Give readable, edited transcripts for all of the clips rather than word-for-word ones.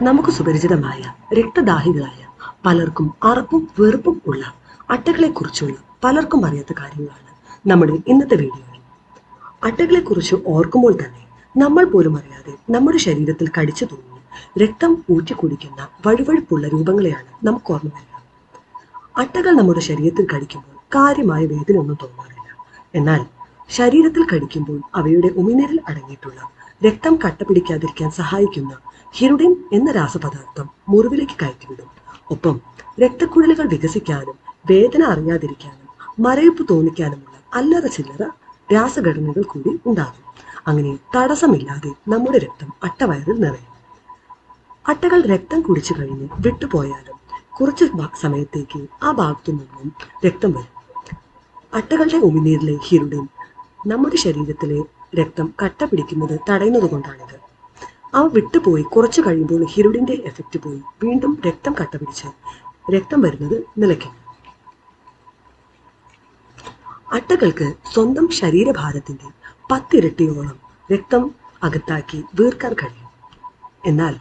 നമുക്ക് സുപരിചിതമായ രക്തദാഹികളായ പലർക്കും അറപ്പും വെറുപ്പും ഉള്ള അട്ടകളെക്കുറിച്ചുള്ള പലർക്കും അറിയാത്ത കാര്യങ്ങളാണ് നമ്മുടെ ഇന്നത്തെ വീഡിയോയിൽ. അട്ടകളെക്കുറിച്ച് ഓർക്കുമ്പോൾ തന്നെ നമ്മൾ പോലും അറിയാതെ നമ്മുടെ ശരീരത്തിൽ കടിച്ചു തൂങ്ങി രക്തം ഊറ്റി കുടിക്കുന്ന വഴുവഴുപ്പുള്ള രൂപങ്ങളെയാണ് നമുക്ക് ഓർമ്മ വരിക. അട്ടകൾ നമ്മുടെ ശരീരത്തിൽ കടിക്കുമ്പോൾ കാര്യമായ വേദന ഒന്നും തോന്നാറില്ല. എന്നാൽ ശരീരത്തിൽ കടിക്കുമ്പോൾ അവയുടെ ഉമിനീരിൽ അടങ്ങിയിട്ടുള്ള രക്തം കട്ടപിടിക്കാതിരിക്കാൻ സഹായിക്കുന്ന ഹിരുഡിൻ എന്ന രാസപദാർത്ഥം മുറിവിലേക്ക് കയറ്റിവിടും. ഒപ്പം രക്തക്കുഴലുകൾ വികസിക്കാനും വേദന അറിയാതിരിക്കാനും മരവിപ്പ് തോന്നിക്കാനുമുള്ള അല്ലറ ചില്ലറ രാസഘടനകൾ കൂടി ഉണ്ടാകും. അങ്ങനെ തടസ്സമില്ലാതെ നമ്മുടെ രക്തം അട്ടവയറിൽ നിറയും. അട്ടകൾ രക്തം കുടിച്ചു കഴിഞ്ഞ് വിട്ടുപോയാലും കുറച്ച് സമയത്തേക്ക് ആ ഭാഗത്തു നിന്നും രക്തം വരും. അട്ടകളുടെ ഉമിനീരിലെ ഹിരുഡിൻ നമ്മുടെ ശരീരത്തിലെ രക്തം കട്ട പിടിക്കുന്നത് തടയുന്നത് കൊണ്ടാണിത്. അവ വിട്ടുപോയി കുറച്ചു കഴിയുമ്പോൾ ഹിരുഡിന്റെ എഫക്റ്റ് പോയി വീണ്ടും രക്തം കട്ട പിടിച്ച് രക്തം വരുന്നത് നിലയ്ക്കും. അട്ടകൾക്ക് സ്വന്തം ശരീരഭാരത്തിന്റെ 10 ഇരട്ടിയോളം രക്തം അകത്താക്കി വീർക്കാൻ കഴിയും. എന്നാൽ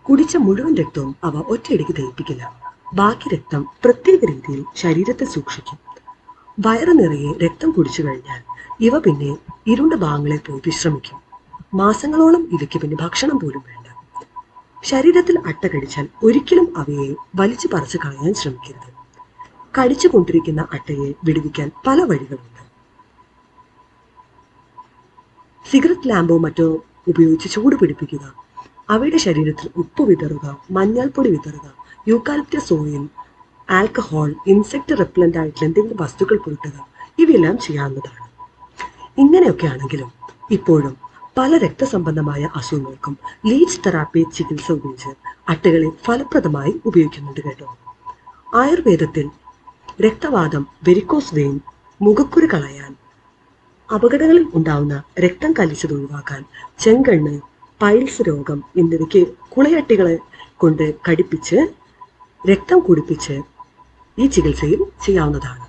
കുടിച്ച മുഴുവൻ രക്തവും അവ ഒറ്റയടിക്ക് ദഹിപ്പിക്കില്ല. ബാക്കി രക്തം പ്രത്യേക രീതിയിൽ ശരീരത്തിൽ സൂക്ഷിക്കും. വയറ് നിറയെ രക്തം കുടിച്ചു കഴിഞ്ഞാൽ ഇവ പിന്നെ ഇരുണ്ട ഭാഗങ്ങളെ പോയി വിശ്രമിക്കും. മാസങ്ങളോളം ഇവയ്ക്ക് പിന്നെ ഭക്ഷണം പോലും വേണ്ട. ശരീരത്തിൽ അട്ട കടിച്ചാൽ ഒരിക്കലും അവയെ വലിച്ചു പറിച്ചു കളയാൻ ശ്രമിക്കരുത്. കടിച്ചു കൊണ്ടിരിക്കുന്ന അട്ടയെ വിടുവിക്കാൻ പല വഴികളുണ്ട്. സിഗരറ്റ് ലാമ്പോ മറ്റോ ഉപയോഗിച്ച് ചൂട് പിടിപ്പിക്കുക, അവയുടെ ശരീരത്തിൽ ഉപ്പ് വിതറുക, മഞ്ഞൾപ്പൊടി വിതറുക, eucalyptus oil, alcohol, insect repellent ആയിട്ടുള്ള എന്തെങ്കിലും വസ്തുക്കൾ പുരട്ടുക, ഇവയെല്ലാം ചെയ്യാവുന്നതാണ്. ഇങ്ങനെയൊക്കെ ആണെങ്കിലും ഇപ്പോഴും പല രക്തസംബന്ധമായ അസുഖങ്ങൾക്കും ലീച്ച് തെറാപ്പി ചികിത്സ ഉപയോഗിച്ച് അട്ടകളെ ഫലപ്രദമായി ഉപയോഗിക്കുന്നുണ്ട് കേട്ടോ. ആയുർവേദത്തിൽ രക്തവാതം, വെരിക്കോസ് വെയിൻ, മുഖക്കുരു കളയാൻ, അപകടങ്ങളിൽ ഉണ്ടാവുന്ന രക്തം കലിച്ചത് ഒഴിവാക്കാൻ, ചെങ്കണ്ണ്, പൈൽസ് രോഗം എന്നിവയ്ക്ക് കുളയട്ടികളെ കൊണ്ട് കടിപ്പിച്ച് രക്തം കുടിപ്പിച്ച് ഈ ചികിത്സയിൽ ചെയ്യാവുന്നതാണ്.